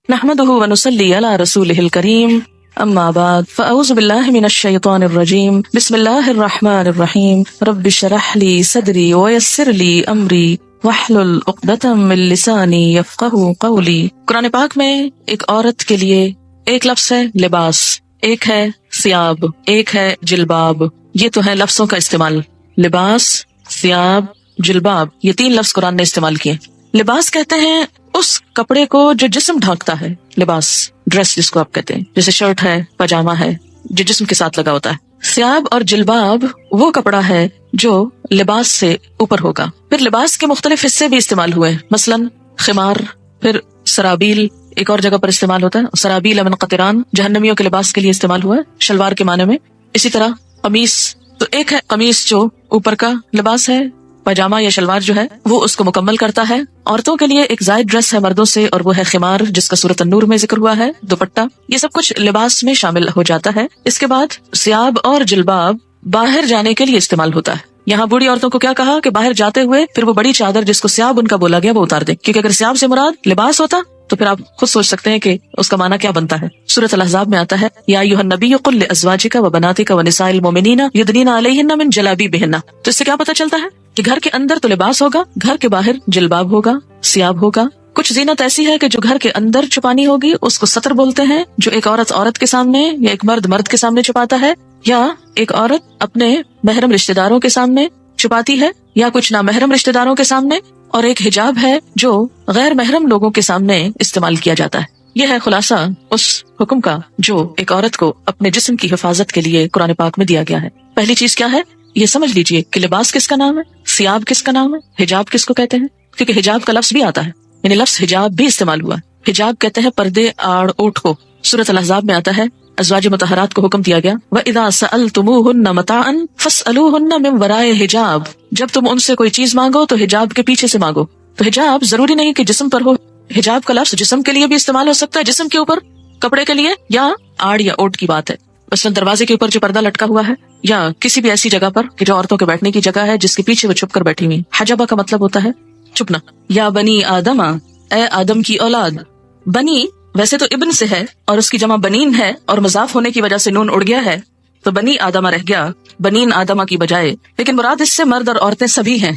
نحمده ونصلي على رسوله الكريم اما بعد فاعوذ بالله من الشيطان الرجيم بسم الله الرحمن الرحيم رب اشرح لي صدري ويسر لي امري واحلل عقدة من لساني يفقهوا قولي۔ قرآن پاک میں ایک عورت کے لیے ایک لفظ ہے لباس، ایک ہے ثیاب، ایک ہے جلباب۔ یہ تو ہے لفظوں کا استعمال، لباس، ثیاب، جلباب، یہ تین لفظ قرآن نے استعمال کیے۔ لباس کہتے ہیں اس کپڑے کو جو جسم ڈھانکتا ہے، لباس، ڈریس جس کو آپ کہتے ہیں، جیسے شرٹ ہے، پاجامہ ہے، جو جسم کے ساتھ لگا ہوتا ہے۔ ثیاب اور جلباب وہ کپڑا ہے جو لباس سے اوپر ہوگا۔ پھر لباس کے مختلف حصے بھی استعمال ہوئے، مثلاً خمار، پھر سرابیل ایک اور جگہ پر استعمال ہوتا ہے، سرابیل من قطران جہنمیوں کے لباس کے لیے استعمال ہوا ہے، شلوار کے معنی میں۔ اسی طرح قمیص، تو ایک ہے قمیص جو اوپر کا لباس ہے، پاجامہ یا شلوار جو ہے وہ اس کو مکمل کرتا ہے۔ عورتوں کے لیے ایک زائد ڈریس ہے مردوں سے، اور وہ ہے خمار جس کا سورۃ النور میں ذکر ہوا ہے، دوپٹہ، یہ سب کچھ لباس میں شامل ہو جاتا ہے۔ اس کے بعد ثیاب اور جلباب باہر جانے کے لیے استعمال ہوتا ہے۔ یہاں بوڑھی عورتوں کو کیا کہا کہ باہر جاتے ہوئے پھر وہ بڑی چادر جس کو ثیاب ان کا بولا گیا وہ اتار دیں، کیونکہ اگر ثیاب سے مراد لباس ہوتا تو پھر آپ خود سوچ سکتے ہیں کہ اس کا معنی کیا بنتا ہے۔ سورۃ الاحزاب میں آتا ہے یا ایھا النبی قل لازواجک وبناتک ونساء المؤمنین یدنین علیہن من جلابیبہن۔ تو اس سے کیا پتہ چلتا ہے کہ گھر کے اندر تو لباس ہوگا، گھر کے باہر جلباب ہوگا، ثیاب ہوگا۔ کچھ زینت ایسی ہے کہ جو گھر کے اندر چھپانی ہوگی، اس کو ستر بولتے ہیں، جو ایک عورت کے سامنے یا ایک مرد کے سامنے چھپاتا ہے، یا ایک عورت اپنے محرم رشتہ داروں کے سامنے چھپاتی ہے، یا کچھ نامحرم رشتہ داروں کے سامنے، اور ایک حجاب ہے جو غیر محرم لوگوں کے سامنے استعمال کیا جاتا ہے۔ یہ ہے خلاصہ اس حکم کا جو ایک عورت کو اپنے جسم کی حفاظت کے لیے قرآن پاک میں دیا گیا ہے۔ پہلی چیز کیا ہے یہ سمجھ لیجئے کہ لباس کس کا نام ہے، ثیاب کس کا نام ہے، حجاب کس کو کہتے ہیں، کیونکہ حجاب کا لفظ بھی آتا ہے، یعنی لفظ حجاب بھی استعمال ہوا۔ حجاب کہتے ہیں پردے، آڑ، اوٹ کو۔ سورۃ الاحزاب میں آتا ہے ازواج مطہرات کو حکم دیا گیا وَإِذَا سَأَلْتُمُوهُنَّ مَتَاعًا فَاسْأَلُوهُنَّ مِنْ وَرَاءِ حِجَاب۔ جب تم ان سے کوئی چیز مانگو تو حجاب کے پیچھے سے مانگو۔ تو حجاب ضروری نہیں کہ جسم پر ہو، حجاب کا لفظ جسم کے لیے بھی استعمال ہو سکتا ہے، جسم کے اوپر کپڑے کے لیے، یا آڑ یا اوٹ کی بات ہے، مثلا دروازے کے اوپر جو پردہ لٹکا ہوا ہے، یا کسی بھی ایسی جگہ پر کہ جو عورتوں کے بیٹھنے کی جگہ ہے جس کے پیچھے وہ چھپ کر بیٹھی ہوئی۔ حجبہ کا مطلب ہوتا ہے چھپنا۔ یا بنی آدم، اے آدم کی اولاد۔ بنی ویسے تو ابن سے ہے اور اس کی جمع بنین ہے، اور مضاف ہونے کی وجہ سے نون اڑ گیا ہے تو بنی آدمہ رہ گیا بنین آدمہ کی بجائے، لیکن مراد اس سے مرد اور عورتیں سبھی ہیں۔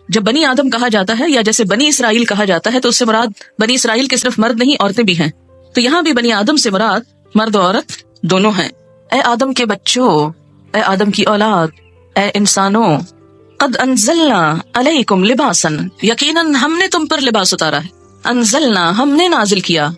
جب بنی آدم کہا جاتا ہے یا جیسے بنی اسرائیل کہا جاتا ہے تو اس سے مراد بنی اسرائیل کے صرف مرد نہیں عورتیں بھی ہیں، تو یہاں بھی بنی آدم سے مراد مرد و عورت دونوں ہیں۔ اے آدم کے بچوں، اے آدم کی اولاد، اے انسانوں، قد انزلنا علیکم لباسا، یقیناً ہم نے تم پر لباس اتارا ہے۔ انزلنا ہم نے نازل کیا،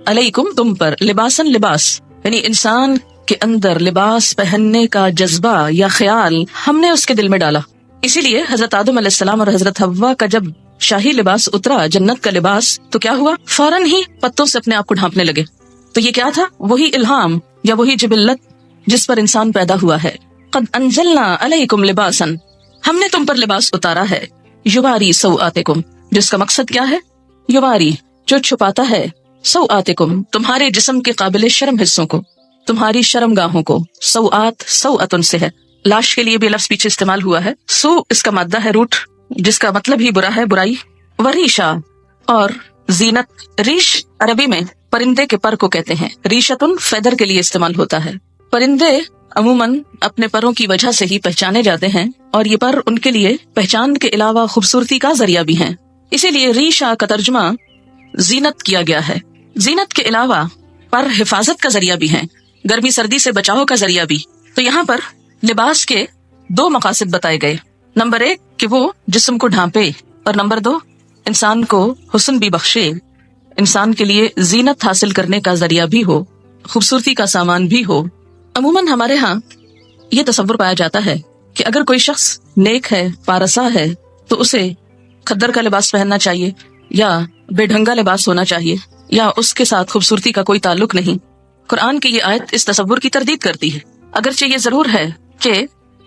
علیکم تم پر، لباسن لباس، یعنی انسان کے اندر لباس پہننے کا جذبہ یا خیال ہم نے اس کے دل میں ڈالا۔ اسی لیے حضرت آدم علیہ السلام اور حضرت حوا کا جب شاہی لباس اترا، جنت کا لباس، تو کیا ہوا؟ فوراً ہی پتوں سے اپنے آپ کو ڈھانپنے لگے۔ تو یہ کیا تھا؟ وہی الہام یا وہی جبلت جس پر انسان پیدا ہوا ہے۔ قد انزلنا علیکم لباسا، ہم نے تم پر لباس اتارا ہے، یواری سوآتکم، جس کا مقصد کیا ہے؟ یواری، جو چھپاتا ہے، سوآتکم، تمہارے جسم کے قابل شرم حصوں کو، تمہاری شرم گاہوں کو۔ سوآت سوآتن سے ہے، لاش کے لیے بھی لفظ پیچھے استعمال ہوا ہے۔ سو اس کا مادہ ہے روٹ، جس کا مطلب ہی برا ہے، برائی۔ وریشا، اور زینت، ریش عربی میں پرندے کے پر کو کہتے ہیں، ریشتن فیدر کے لیے استعمال ہوتا ہے۔ پرندے عموماً اپنے پروں کی وجہ سے ہی پہچانے جاتے ہیں، اور یہ پر ان کے لیے پہچان کے علاوہ خوبصورتی کا ذریعہ بھی ہیں، اسی لیے ریشا کا ترجمہ زینت کیا گیا ہے۔ زینت کے علاوہ پر حفاظت کا ذریعہ بھی ہیں، گرمی سردی سے بچاؤ کا ذریعہ بھی۔ تو یہاں پر لباس کے دو مقاصد بتائے گئے، نمبر 1 کہ وہ جسم کو ڈھانپے، اور نمبر 2 انسان کو حسن بھی بخشے، انسان کے لیے زینت حاصل کرنے کا ذریعہ بھی ہو، خوبصورتی کا سامان بھی ہو۔ عموماً ہمارے ہاں یہ تصور پایا جاتا ہے کہ اگر کوئی شخص نیک ہے، پارسا ہے، تو اسے کھدر کا لباس پہننا چاہیے، یا بے ڈھنگا لباس ہونا چاہیے، یا اس کے ساتھ خوبصورتی کا کوئی تعلق نہیں۔ قرآن کی یہ آیت اس تصور کی تردید کرتی ہے۔ اگرچہ یہ ضرور ہے کہ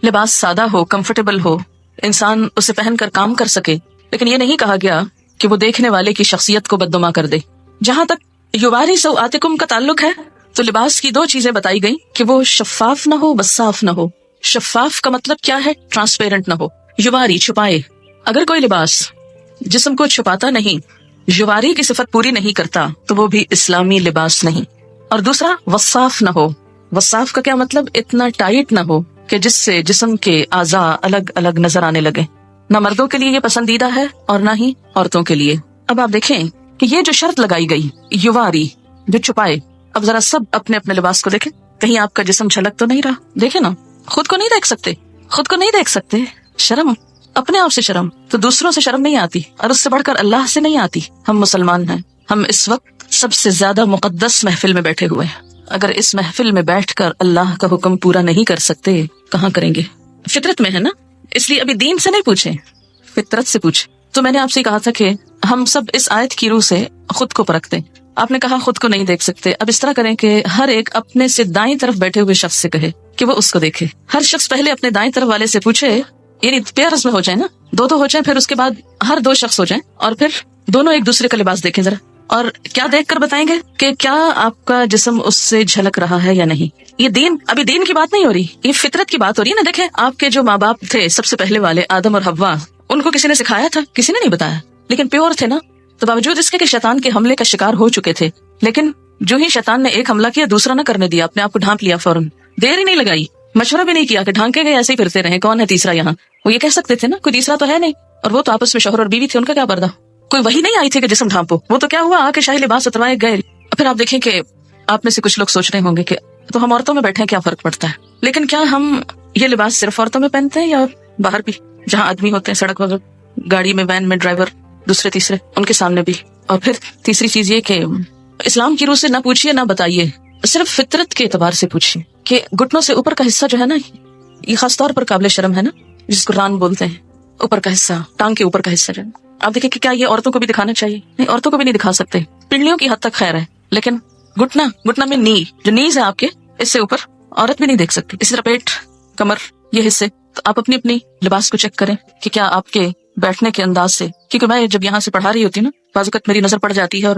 لباس سادہ ہو، کمفرٹیبل ہو، انسان اسے پہن کر کام کر سکے، لیکن یہ نہیں کہا گیا کہ وہ دیکھنے والے کی شخصیت کو بدنما کر دے۔ جہاں تک یواری سوآتکم کا تعلق ہے تو لباس کی 2 چیزیں بتائی گئیں کہ وہ شفاف نہ ہو، بصاف نہ ہو۔ شفاف کا مطلب کیا ہے؟ ٹرانسپیرنٹ نہ ہو۔ یواری، چھپائے۔ اگر کوئی لباس جسم کو چھپاتا نہیں یواری کی صفت پوری نہیں کرتا تو وہ بھی اسلامی لباس نہیں. اور دوسرا وصاف نہ ہو. وصاف کا کیا مطلب؟ اتنا ٹائٹ نہ ہو کہ جس سے جسم کے اعضاء الگ الگ نظر آنے لگے. نہ مردوں کے لیے یہ پسندیدہ ہے اور نہ ہی عورتوں کے لیے. اب آپ دیکھیں کہ یہ جو شرط لگائی گئی یواری جو چھپائے، اب ذرا سب اپنے اپنے لباس کو دیکھیں، کہیں آپ کا جسم جھلک تو نہیں رہا. دیکھیں نا، خود کو نہیں دیکھ سکتے، خود کو نہیں دیکھ سکتے. شرم، اپنے آپ سے شرم تو دوسروں سے شرم نہیں آتی، اور اس سے بڑھ کر اللہ سے نہیں آتی. ہم مسلمان ہیں، ہم اس وقت سب سے زیادہ مقدس محفل میں بیٹھے ہوئے ہیں. اگر اس محفل میں بیٹھ کر اللہ کا حکم پورا نہیں کر سکتے کہاں کریں گے؟ فطرت میں ہے نا، اس لیے ابھی دین سے نہیں پوچھیں، فطرت سے پوچھیں. تو میں نے آپ سے کہا تھا کہ ہم سب اس آیت کی روح سے خود کو پرکھتے ہیں. آپ نے کہا خود کو نہیں دیکھ سکتے. اب اس طرح کریں کہ ہر ایک اپنے سے دائیں طرف بیٹھے ہوئے شخص سے کہے کہ وہ اس کو دیکھے. ہر شخص پہلے اپنے دائیں طرف والے سے پوچھے، یعنی پیئرز میں ہو جائے نا، دو ہو جائیں، پھر اس کے بعد ہر دو شخص ہو جائیں اور پھر دونوں ایک دوسرے کا لباس دیکھیں ذرا، اور کیا دیکھ کر بتائیں گے کہ کیا آپ کا جسم اس سے جھلک رہا ہے یا نہیں. یہ دین، ابھی دین کی بات نہیں ہو رہی، یہ فطرت کی بات ہو رہی ہے نا. دیکھیں آپ کے جو ماں باپ تھے سب سے پہلے والے آدم اور حوا، ان کو کسی نے سکھایا تھا؟ کسی نے نہیں بتایا، لیکن پیور تھے نا. تو باوجود اس کے کہ شیطان کے حملے کا شکار ہو چکے تھے، لیکن جو ہی شیطان نے ایک حملہ کیا دوسرا نہ کرنے دیا، اپنے آپ کو ڈھانپ لیا فوراً. دیر ہی نہیں لگائی، مشورہ بھی نہیں کیا کہ ڈھانکے گئے ایسے ہی پھرتے رہے، کون ہے تیسرا یہاں. وہ یہ کہہ سکتے تھے نا کوئی تیسرا تو ہے نہیں، اور وہ تو آپس میں شوہر اور بیوی تھے، ان کا کیا پردہ. کوئی وہی نہیں آئی تھی کہ جسم ڈھانپو. وہ تو کیا ہوا، آ کے شاہی لباس اتروائے گئے. پھر آپ دیکھیں کہ آپ میں سے کچھ لوگ سوچ رہے ہوں گے کہ تو ہم عورتوں میں بیٹھے کیا فرق پڑتا ہے. لیکن کیا ہم یہ لباس صرف عورتوں میں پہنتے ہیں یا باہر بھی، جہاں آدمی ہوتے ہیں سڑک وغیرہ، گاڑی میں، وین میں، ڈرائیور، دوسرے تیسرے، ان کے سامنے بھی. اور پھر تیسری چیز یہ کہ اسلام کی روح سے نہ پوچھیے نہ بتائیے، صرف فطرت کے اعتبار سے پوچھیے کہ گھٹنوں سے اوپر کا حصہ جو ہے نا، یہ خاص طور پر قابل شرم ہے نا، جس کو ران بولتے ہیں. اوپر کا حصہ، ٹانگ کے اوپر کا حصہ جو ہے، آپ دیکھیں کہ کیا یہ عورتوں کو بھی دکھانا چاہیے؟ نہیں، عورتوں کو بھی نہیں دکھا سکتے. پنڈلیوں کی حد تک خیر ہے، لیکن گھٹنا میں نی، جو نیز ہے آپ کے، اس سے اوپر عورت بھی نہیں دیکھ سکتی. اسی طرح پیٹ، کمر، یہ حصے. تو آپ اپنی اپنی لباس کو چیک کریں کہ کیا آپ کے بیٹھنے کے انداز سے، کیونکہ میں جب یہاں سے پڑھا رہی ہوتی ہوں نا، بعض اوقات میری نظر پڑ جاتی ہے اور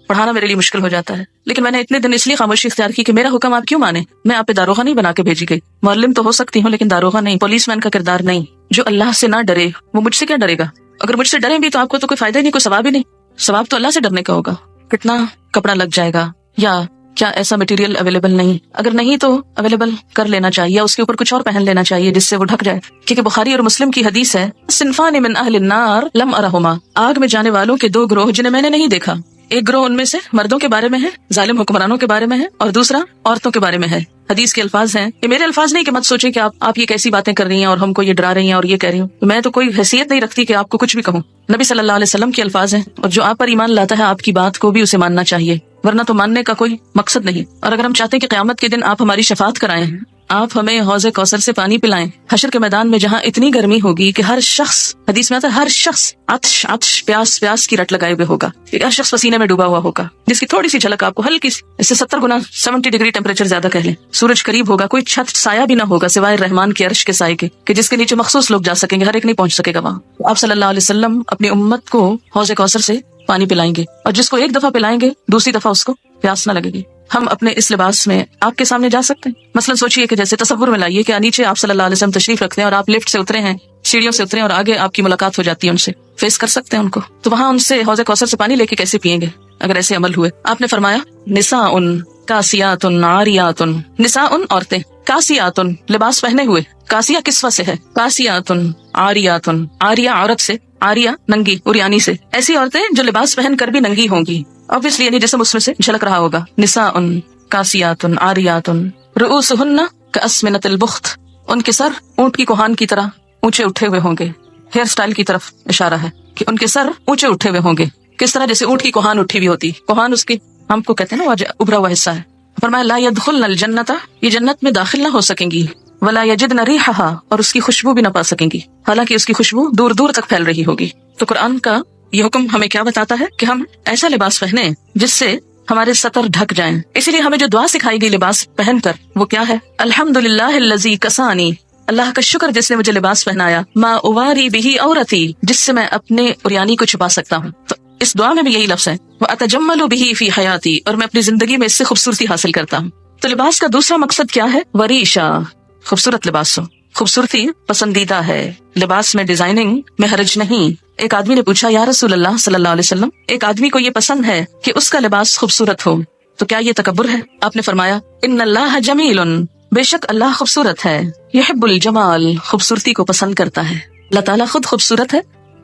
پڑھانا میرے لیے مشکل ہو جاتا ہے. لیکن میں نے اتنے دن اس لیے خاموشی اختیار کی کہ میرا حکم آپ کیوں مانے. میں آپ پہ داروغہ نہیں بنا کے بھیجی گئی. معلم تو ہو سکتی ہوں لیکن داروغہ نہیں، پولیس مین کا کردار نہیں. جو اللہ سے نہ ڈرے وہ مجھ سے کیا ڈرے گا. اگر مجھ سے ڈریں بھی تو آپ کو تو کوئی فائدہ ہی نہیں، کوئی ثواب ہی نہیں. ثواب تو اللہ سے ڈرنے کا ہوگا. کتنا کپڑا لگ جائے گا، یا کیا ایسا مٹیریل اویلیبل نہیں؟ اگر نہیں تو اویلیبل کر لینا چاہیے، اس کے اوپر کچھ اور پہن لینا چاہیے جس سے وہ ڈھک جائے. کیونکہ بخاری اور مسلم کی حدیث ہے، صنفان من اہل النار لم ارہما، آگ میں جانے والوں کے دو گروہ جنہیں میں نے نہیں دیکھا. ایک گروہ ان میں سے مردوں کے بارے میں ہے، ظالم حکمرانوں کے بارے میں ہے، اور دوسرا عورتوں کے بارے میں ہے. حدیث کے الفاظ ہیں، یہ میرے الفاظ نہیں کہ مت سوچیں کہ آپ یہ کیسی باتیں کر رہی ہیں اور ہم کو یہ ڈرا رہی ہیں اور یہ کہہ رہی ہوں. میں تو کوئی حیثیت نہیں رکھتی کہ آپ کو کچھ بھی کہوں. نبی صلی اللہ علیہ وسلم کے الفاظ ہیں، اور جو آپ پر ایمان لاتا ہے آپ کی بات کو بھی اسے ماننا چاہیے، ورنہ تو ماننے کا کوئی مقصد نہیں. اور اگر ہم چاہتے ہیں کہ قیامت کے دن آپ ہماری شفاعت کرائیں، آپ ہمیں حوض کوثر سے پانی پلائیں، حشر کے میدان میں جہاں اتنی گرمی ہوگی کہ ہر شخص، حدیث میں آتا ہے ہر شخص عطش پیاس کی رٹ لگائے ہوئے ہوگا، ہر شخص پسینے میں ڈوبا ہوا ہوگا، جس کی تھوڑی سی جھلک آپ کو ہلکی سی، اس سے 70 گنا 70 ڈگری ٹیمپریچر زیادہ کہہ لیں. سورج قریب ہوگا، کوئی چھت سایہ بھی نہ ہوگا سوائے رحمان کے عرش کے سائے کے، کہ جس کے نیچے مخصوص لوگ جا سکیں گے، ہر ایک نہیں پہنچ سکے گا وہاں. آپ صلی اللہ علیہ وسلم اپنی امت کو حوض کوثر سے پانی پلائیں گے، اور جس کو ایک دفعہ پلائیں گے دوسری دفعہ اس کو پیاس نہ لگے گی. ہم اپنے اس لباس میں آپ کے سامنے جا سکتے ہیں. مثلا سوچئے کہ جیسے تصور میں لائیے کہ نیچے آپ صلی اللہ علیہ وسلم تشریف رکھتے ہیں اور آپ لفٹ سے اترے ہیں، سیڑھیوں سے اترے ہیں، اور آگے آپ کی ملاقات ہو جاتی ہے ان سے. فیس کر سکتے ہیں ان کو، تو وہاں ان سے حوض کوثر سے پانی لے کے کیسے پیئیں گے اگر ایسے عمل ہوئے. آپ نے فرمایا نساء کاسیات عاریات، نساء عورتیں، کاسیات لباس پہنے ہوئے، کاسیہ کسوہ سے ہے، کاسیات عاریات، عاریہ عورت سے، عاریہ ننگی عریانی سے، ایسی عورتیں جو لباس پہن کر بھی ننگی ہوں گی، obviously یعنی جسم اس میں سے جھلک رہا ہوگا. نساء کاسیات عاریات رؤوسہن کاسمنۃ البخت، ان کے سر اونٹ کی کوہان کی طرح اونچے اٹھے ہوئے ہوں گے. ہیئر سٹائل کی طرف اشارہ ہے کہ ان کے سر اونچے اٹھے ہوئے ہوں گے. کس طرح؟ جیسے اونٹ کی کوہان اٹھی ہوئی ہوتی، کوہان اس کی ہم کو کہتے ہیں نا وہ ابھرا ہوا حصہ ہے. فرمایا لا يدخلن الجنۃ، یہ جنت میں داخل نہ ہو سکیں گی، ولا یجدن ریحھا، اور اس کی خوشبو بھی نہ پا سکیں گی، حالانکہ اس کی خوشبو دور دور تک پھیل رہی ہوگی. تو قرآن کا یہ حکم ہمیں کیا بتاتا ہے کہ ہم ایسا لباس پہنیں جس سے ہمارے سطر ڈھک جائیں. اسی لیے ہمیں جو دعا سکھائی گئی لباس پہن کر وہ کیا ہے؟ الحمدللہ الذی کسانی، اللہ کا شکر جس نے مجھے لباس پہنایا، ما اواری بہ عورتی، جس سے میں اپنے عریانی کو چھپا سکتا ہوں. تو اس دعا میں بھی یہی لفظ ہے، واتجمل بہ فی حیاتی، اور میں اپنی زندگی میں اس سے خوبصورتی حاصل کرتا ہوں. تو لباس کا دوسرا مقصد کیا ہے؟ وریشا، خوبصورت لباس ہو. خوبصورتی پسندیدہ ہے، لباس میں ڈیزائننگ میں حرج نہیں، ایک آدمی نے پوچھا یا رسول اللہ صلی اللہ علیہ وسلم، ایک آدمی کو یہ پسند ہے کہ اس کا لباس خوبصورت ہو، تو کیا یہ تکبر ہے؟ آپ نے فرمایا ان اللہ جمیل، بے شک اللہ خوبصورت ہے، یحب الجمال، خوبصورتی کو پسند کرتا ہے۔ اللہ تعالیٰ خود خوبصورت ہے،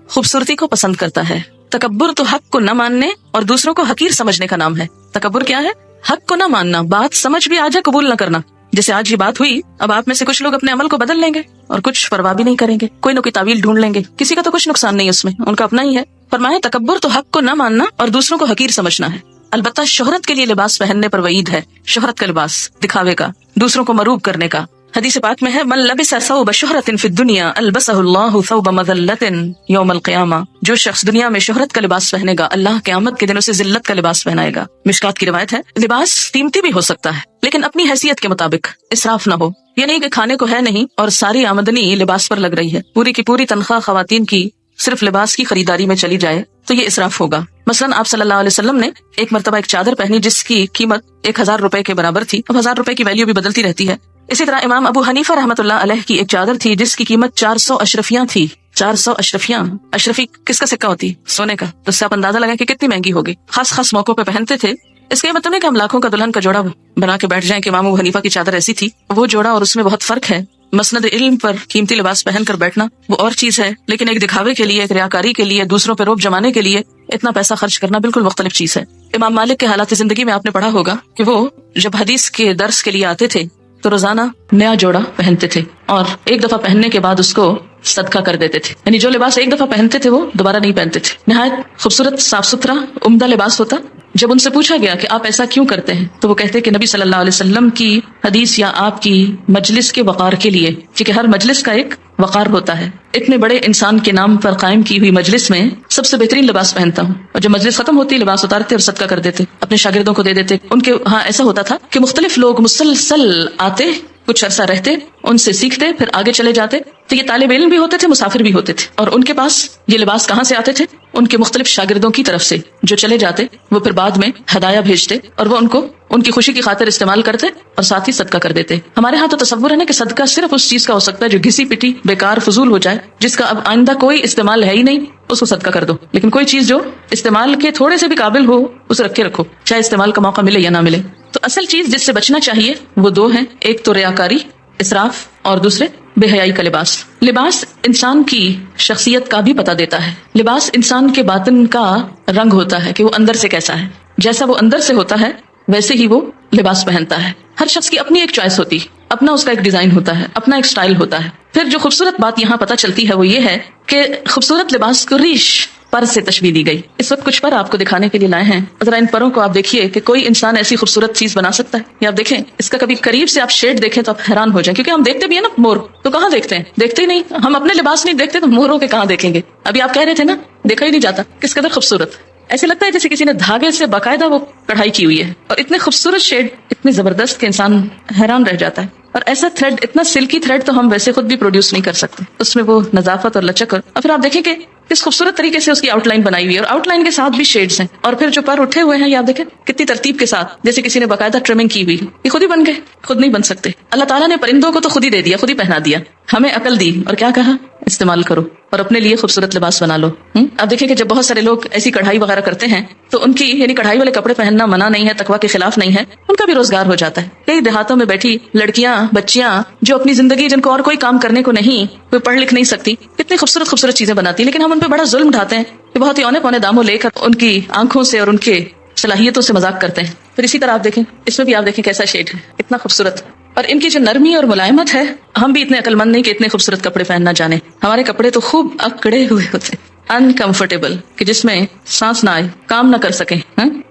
خوبصورتی کو پسند کرتا ہے۔ تکبر تو حق کو نہ ماننے اور دوسروں کو حقیر سمجھنے کا نام ہے۔ تکبر کیا ہے؟ حق کو نہ ماننا، بات سمجھ بھی آ جائے قبول نہ کرنا۔ جیسے آج یہ بات ہوئی، اب آپ میں سے کچھ لوگ اپنے عمل کو بدل لیں گے اور کچھ پرواہ بھی نہیں کریں گے، کوئی نہ کوئی تعویل ڈھونڈ لیں گے، کسی کا تو کچھ نقصان نہیں اس میں، ان کا اپنا ہی ہے۔ فرمایا تکبر تو حق کو نہ ماننا اور دوسروں کو حقیر سمجھنا ہے۔ البتہ شہرت کے لیے لباس پہننے پر وعید ہے، شہرت کا لباس، دکھاوے کا، دوسروں کو مروب کرنے کا۔ حدیث پاک میں ہے من لبس ثوب شہرت فی الدنیا البسہ اللہ ثوب مذلۃ یوم القیامہ، جو شخص دنیا میں شہرت کا لباس پہنے گا اللہ قیامت کے دن اسے ذلت کا لباس پہنائے گا۔ مشکات کی روایت ہے لباس قیمتی بھی ہو سکتا ہے لیکن اپنی حیثیت کے مطابق، اسراف نہ ہو۔ یہ نہیں کہ کھانے کو ہے نہیں اور ساری آمدنی لباس پر لگ رہی ہے، پوری کی پوری تنخواہ خواتین کی صرف لباس کی خریداری میں چلی جائے تو یہ اسراف ہوگا۔ مثلاً آپ صلی اللہ علیہ وسلم نے ایک مرتبہ ایک چادر پہنی جس کی قیمت 1000 روپے کے برابر تھی۔ اب 1000 روپے کی ویلیو بھی بدلتی رہتی ہے۔ اسی طرح امام ابو حنیفہ رحمۃ اللہ علیہ کی ایک چادر تھی جس کی قیمت 400 اشرفیاں تھی۔ 400 اشرفیاں، اشرفی کس کا سکہ ہوتی؟ سونے کا۔ تو اس سے آپ اندازہ لگائیں کہ کتنی مہنگی ہوگی، خاص خاص موقعوں پہ پہنتے تھے۔ اس کا یہ مطلب ہے کہ ہم لاکھوں کا دلہن کا جوڑا بنا کے بیٹھ جائیں کہ امام ابو حنیفہ کی چادر ایسی تھی، وہ جوڑا اور اس میں بہت فرق ہے۔ مسند علم پر قیمتی لباس پہن کر بیٹھنا وہ اور چیز ہے، لیکن ایک دکھاوے کے لیے، ایک ریاکاری کے لیے، دوسروں پہ روب جمانے کے لیے اتنا پیسہ خرچ کرنا بالکل مختلف چیز ہے۔ امام مالک کے حالات زندگی میں آپ نے پڑھا ہوگا کہ وہ جب حدیث کے درس کے لیے آتے تھے تو روزانہ نیا جوڑا پہنتے تھے اور ایک دفعہ پہننے کے بعد اس کو صدقہ کر دیتے تھے، یعنی جو لباس ایک دفعہ پہنتے تھے وہ دوبارہ نہیں پہنتے تھے۔ نہایت خوبصورت، صاف ستھرا، عمدہ لباس ہوتا۔ جب ان سے پوچھا گیا کہ آپ ایسا کیوں کرتے ہیں تو وہ کہتے کہ نبی صلی اللہ علیہ وسلم کی حدیث یا آپ کی مجلس کے وقار کے لیے، کیونکہ ہر مجلس کا ایک وقار ہوتا ہے۔ اتنے بڑے انسان کے نام پر قائم کی ہوئی مجلس میں سب سے بہترین لباس پہنتا ہوں، اور جب مجلس ختم ہوتی لباس اتارتے اور صدقہ کر دیتے، اپنے شاگردوں کو دے دیتے۔ ان کے ہاں ایسا ہوتا تھا کہ مختلف لوگ مسلسل آتے، کچھ عرصہ رہتے، ان سے سیکھتے، پھر آگے چلے جاتے۔ تو یہ طالب علم بھی ہوتے تھے، مسافر بھی ہوتے تھے، اور ان کے پاس یہ لباس کہاں سے آتے تھے؟ ان کے مختلف شاگردوں کی طرف سے جو چلے جاتے، وہ پھر بعد میں ہدایہ بھیجتے اور وہ ان کو ان کی خوشی کی خاطر استعمال کرتے اور ساتھ ہی صدقہ کر دیتے۔ ہمارے ہاں تو تصور ہے نا کہ صدقہ صرف اس چیز کا ہو سکتا ہے جو گھسی پٹی، بیکار، فضول ہو جائے، جس کا اب آئندہ کوئی استعمال ہے ہی نہیں، اس کو صدقہ کر دو۔ لیکن کوئی چیز جو استعمال کے تھوڑے سے بھی قابل ہو اسے رکھے رکھو، چاہے استعمال کا موقع ملے یا نہ ملے۔ تو اصل چیز جس سے بچنا چاہیے وہ دو ہیں، ایک تو ریاکاری، اسراف، اور دوسرے بے حیائی کا لباس۔ لباس انسان کی شخصیت کا بھی پتہ دیتا ہے۔ لباس انسان کے باطن کا رنگ ہوتا ہے کہ وہ اندر سے کیسا ہے۔ جیسا وہ اندر سے ہوتا ہے ویسے ہی وہ لباس پہنتا ہے۔ ہر شخص کی اپنی ایک چوائس ہوتی، اپنا اس کا ایک ڈیزائن ہوتا ہے، اپنا ایک سٹائل ہوتا ہے۔ پھر جو خوبصورت بات یہاں پتہ چلتی ہے وہ یہ ہے کہ خوبصورت لباس کو ریش، پر سے تشبیہ دی گئی۔ اس وقت کچھ پر آپ کو دکھانے کے لیے لائے ہیں، ذرا ان پروں کو آپ دیکھیے کہ کوئی انسان ایسی خوبصورت چیز بنا سکتا ہے؟ یا آپ دیکھیں اس کا کبھی قریب سے آپ شیڈ دیکھیں تو آپ حیران ہو جائیں، کیونکہ ہم دیکھتے بھی ہیں نا مور، تو کہاں دیکھتے ہیں؟ دیکھتے ہی نہیں۔ ہم اپنے لباس نہیں دیکھتے تو موروں کے کہاں دیکھیں گے؟ ابھی آپ کہہ رہے تھے نا، دیکھا ہی نہیں جاتا کس قدر خوبصورت۔ ایسے لگتا ہے جیسے کسی نے دھاگے سے باقاعدہ وہ کڑھائی کی ہوئی ہے، اور اتنے خوبصورت شیڈ، اتنے زبردست کہ انسان حیران رہ جاتا ہے۔ اور ایسا تھریڈ، اتنا سلکی تھریڈ تو ہم ویسے خود بھی پروڈیوس نہیں کر سکتے، اس میں وہ نظافت اور لچک، اور پھر آپ دیکھیں کہ کس خوبصورت طریقے سے اس کی آؤٹ لائن بنائی ہوئی ہے، اور آؤٹ لائن کے ساتھ بھی شیڈز ہیں، اور پھر جو پر اٹھے ہوئے ہیں یہ آپ دیکھیں کتنی ترتیب کے ساتھ، جیسے کسی نے باقاعدہ ٹرمنگ کی ہوئی۔ یہ خود ہی بن گئے، خود نہیں بن سکتے۔ اللہ تعالیٰ نے پرندوں کو تو خود ہی دے دیا، خود ہی پہنا دیا، ہمیں عقل دی اور کیا کہا؟ استعمال کرو اور اپنے لیے خوبصورت لباس بنا لو۔ اب دیکھیں کہ جب بہت سارے لوگ ایسی کڑھائی وغیرہ کرتے ہیں تو ان کی، یعنی کڑھائی والے کپڑے پہننا منع نہیں ہے، تقویٰ کے خلاف نہیں ہے، ان کا بھی روزگار ہو جاتا ہے۔ کئی دیہاتوں میں بیٹھی لڑکیاں، بچیاں جو اپنی زندگی، جن کو اور کوئی کام کرنے کو نہیں، وہ پڑھ لکھ نہیں سکتی، کتنی خوبصورت خوبصورت چیزیں بناتی، لیکن ہم ان پہ بڑا ظلم ڈھاتے ہیں کہ بہت ہی اونے پونے داموں لے کر ان کی آنکھوں سے اور ان کے صلاحیتوں سے مذاق کرتے ہیں۔ پھر اسی طرح آپ دیکھیں، اس میں بھی آپ دیکھیں کیسا شیڈ ہے، اتنا خوبصورت، اور ان کی جو نرمی اور ملائمت ہے، ہم بھی اتنے عقل مند نہیں کہ اتنے خوبصورت کپڑے پہننا جانے۔ ہمارے کپڑے تو خوب اکڑے ہوئے ہوتے، انکمفرٹیبل، کہ جس میں سانس نہ آئے، کام نہ کر سکیں۔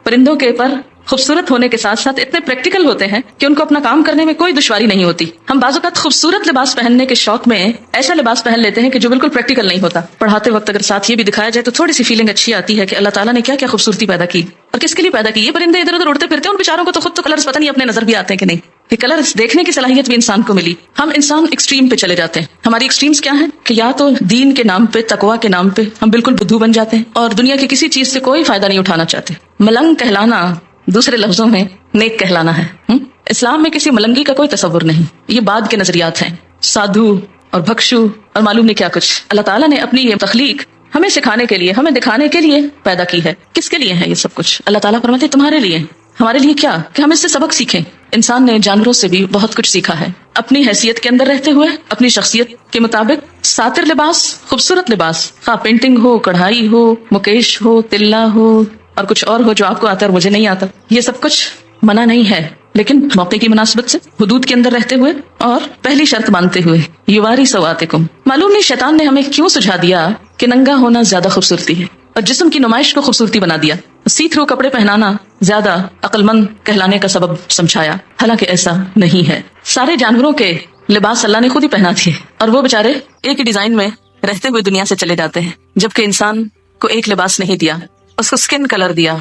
پرندوں کے پر خوبصورت ہونے کے ساتھ ساتھ اتنے پریکٹیکل ہوتے ہیں کہ ان کو اپنا کام کرنے میں کوئی دشواری نہیں ہوتی۔ ہم بعض اوقات خوبصورت لباس پہننے کے شوق میں ایسا لباس پہن لیتے ہیں کہ جو بالکل پریکٹیکل نہیں ہوتا۔ پڑھاتے وقت اگر ساتھ یہ بھی دکھایا جائے تو تھوڑی سی فیلنگ اچھی آتی ہے کہ اللہ تعالیٰ نے کیا کیا خوبصورتی پیدا کی اور کس کے لیے پیدا کی۔ یہ پرندے ادھر ادھر اڑتے پھرتے ہیں، ان بیچاروں کو تو خود تو کلرز پتہ نہیں اپنے نظر بھی آتے ہیں کہ نہیں، کہ کلرز دیکھنے کی صلاحیت بھی انسان کو ملی۔ ہم انسان ایکسٹریم پہ چلے جاتے ہیں۔ ہماری ایکسٹریمز کیا ہیں کہ یا تو دین کے نام پہ، تقویٰ کے نام پہ ہم بالکل بدھو بن جاتے ہیں اور دنیا کی کسی چیز سے کوئی فائدہ نہیں اٹھانا چاہتے۔ ملنگ کہلانا دوسرے لفظوں میں نیک کہلانا ہے۔ اسلام میں کسی ملنگی کا کوئی تصور نہیں، یہ بعد کے نظریات ہیں، سادھو اور بھکشو اور معلوم نہیں کیا کچھ۔ اللہ تعالیٰ نے اپنی یہ تخلیق ہمیں سکھانے کے لیے، ہمیں دکھانے کے لیے پیدا کی ہے. کس کے لیے ہے یہ سب کچھ؟ اللہ تعالیٰ فرماتے ہیں تمہارے لیے. ہمارے لیے کیا؟ کہ ہم اس سے سبق سیکھیں. انسان نے جانوروں سے بھی بہت کچھ سیکھا ہے. اپنی حیثیت کے اندر رہتے ہوئے، اپنی شخصیت کے مطابق ساتر لباس، خوبصورت لباس، خواہ پینٹنگ ہو، کڑھائی ہو، مکیش ہو، تلا ہو، اور کچھ اور ہو جو آپ کو آتا ہے اور مجھے نہیں آتا، یہ سب کچھ منع نہیں ہے، لیکن موقع کی مناسبت سے، حدود کے اندر رہتے ہوئے اور پہلی شرط مانتے ہوئے. یواری سواتکم. معلوم نہیں شیطان نے ہمیں کیوں سجھا دیا کہ ننگا ہونا زیادہ خوبصورتی ہے اور جسم کی نمائش کو خوبصورتی بنا دیا. سی تھرو کپڑے پہنانا زیادہ عقل مند کہلانے کا سبب سمجھایا، حالانکہ ایسا نہیں ہے. سارے جانوروں کے لباس اللہ نے خود ہی پہنا دیے اور وہ بےچارے ایک ہی ڈیزائن میں رہتے ہوئے دنیا سے چلے جاتے ہیں، جبکہ انسان کو ایک لباس نہیں دیا، اس کو سکن کلر دیا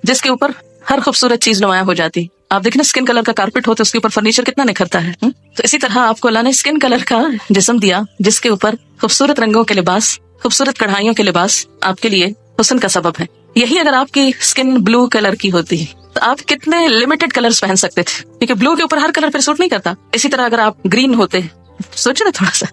جس کے اوپر ہر خوبصورت چیز نمایاں ہو جاتی. آپ دیکھیں نا سکن کلر کا کارپیٹ ہو تو اس کے اوپر فرنیچر کتنا نکھرتا ہے. تو اسی طرح آپ کو اللہ نے سکن کلر کا جسم دیا جس کے اوپر خوبصورت رنگوں کے لباس، خوبصورت کڑھائیوں کے لباس آپ کے لیے حسن کا سبب ہے. یہی اگر آپ کی سکن بلو کلر کی ہوتی تو آپ کتنے لمیٹڈ کلرز پہن سکتے تھے، کیونکہ بلو کے اوپر ہر کلر پھر سوٹ نہیں کرتا. اسی طرح اگر آپ گرین ہوتے، سوچے نا تھوڑا سا،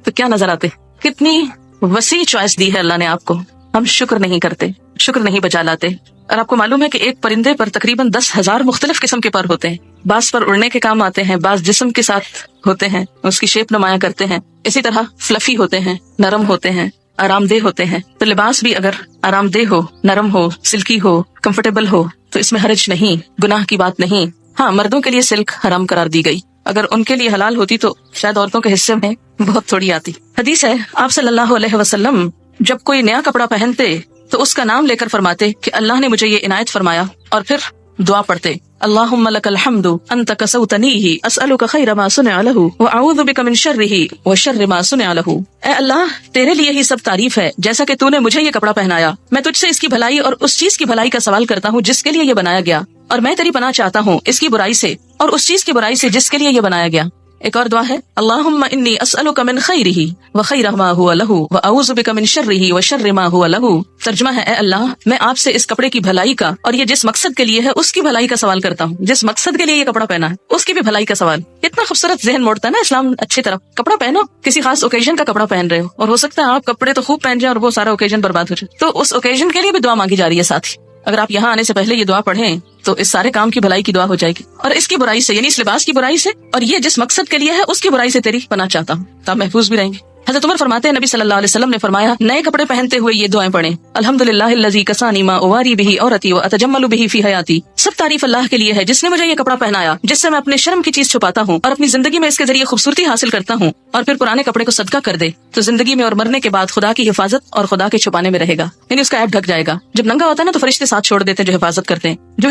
تو کیا نظر آتے. کتنی وسیع چوائس دی ہے اللہ نے آپ کو. ہم شکر نہیں کرتے، شکر نہیں بجا لاتے. اور آپ کو معلوم ہے کہ ایک پرندے پر تقریباً 10,000 مختلف قسم کے پر ہوتے ہیں. بعض پر اڑنے کے کام آتے ہیں، بعض جسم کے ساتھ ہوتے ہیں، اس کی شیپ نمایاں کرتے ہیں. اسی طرح فلفی ہوتے ہیں، نرم ہوتے ہیں، آرام دہ ہوتے ہیں. تو لباس بھی اگر آرام دہ ہو، نرم ہو، سلکی ہو، کمفرٹیبل ہو تو اس میں حرج نہیں، گناہ کی بات نہیں. ہاں، مردوں کے لیے سلک حرام قرار دی گئی. اگر ان کے لیے حلال ہوتی تو شاید عورتوں کے حصے میں بہت تھوڑی آتی. حدیث ہے آپ صلی اللہ علیہ وسلم جب کوئی نیا کپڑا پہنتے تو اس کا نام لے کر فرماتے کہ اللہ نے مجھے یہ عنایت فرمایا، اور پھر دعا پڑھتے اللہم لک الحمد انت کسوتنیہ اسألک خیر ما صنع لہ واعوذ بک من شرہ وشر ما صنع لہ. اے اللہ، تیرے لیے ہی سب تعریف ہے، جیسا کہ تو نے مجھے یہ کپڑا پہنایا، میں تجھ سے اس کی بھلائی اور اس چیز کی بھلائی کا سوال کرتا ہوں جس کے لیے یہ بنایا گیا، اور میں تیری پناہ چاہتا ہوں اس کی برائی سے اور اس چیز کی برائی سے جس کے لیے یہ بنایا گیا. ایک اور دعا ہے اللہم انی اسألک من خیرہ وخیر ما ہوا لہ واعوذ بک من شرہ وشر ما ہوا لہ. ترجمہ ہے اے اللہ، میں آپ سے اس کپڑے کی بھلائی کا اور یہ جس مقصد کے لیے ہے اس کی بھلائی کا سوال کرتا ہوں، جس مقصد کے لیے یہ کپڑا پہنا ہے اس کی بھی بھلائی کا سوال. اتنا خوبصورت ذہن موڑتا ہے نا اسلام اچھی طرف. کپڑا پہنو، کسی خاص اوکیزن کا کپڑا پہن رہے ہو، اور ہو سکتا ہے آپ کپڑے تو خوب پہن جائیں اور وہ سارا اوکیزن برباد ہو جائے، تو اس اوکیزن کے لیے بھی دعا مانگی جا رہی ہے. ساتھ ہی اگر آپ یہاں آنے سے پہلے یہ دعا پڑھیں تو اس سارے کام کی بھلائی کی دعا ہو جائے گی، اور اس کی برائی سے یعنی اس لباس کی برائی سے اور یہ جس مقصد کے لیے ہے اس کی برائی سے تیری پناہ چاہتا ہوں، تو آپ محفوظ بھی رہیں گے. حضرت عمر فرماتے ہیں نبی صلی اللہ علیہ وسلم نے فرمایا نئے کپڑے پہنتے ہوئے یہ دعائیں پڑھیں الحمدللہ الذی کسانی ما اواری بہ عورتی واتجمل بہ فی حیاتی. سب تعریف اللہ کے لیے ہے جس نے مجھے یہ کپڑا پہنایا جس سے میں اپنے شرم کی چیز چھپاتا ہوں اور اپنی زندگی میں اس کے ذریعے خوبصورتی حاصل کرتا ہوں، اور پھر پرانے کپڑے کو صدقہ کر دے تو زندگی میں اور مرنے کے بعد خدا کی حفاظت اور خدا کے چھپانے میں رہے گا، یعنی اس کا عیب ڈھک جائے گا. جب ننگا ہوتا ہے نا تو فرشتے ساتھ چھوڑ دیتے ہیں جو حفاظت کرتے ہیں، جو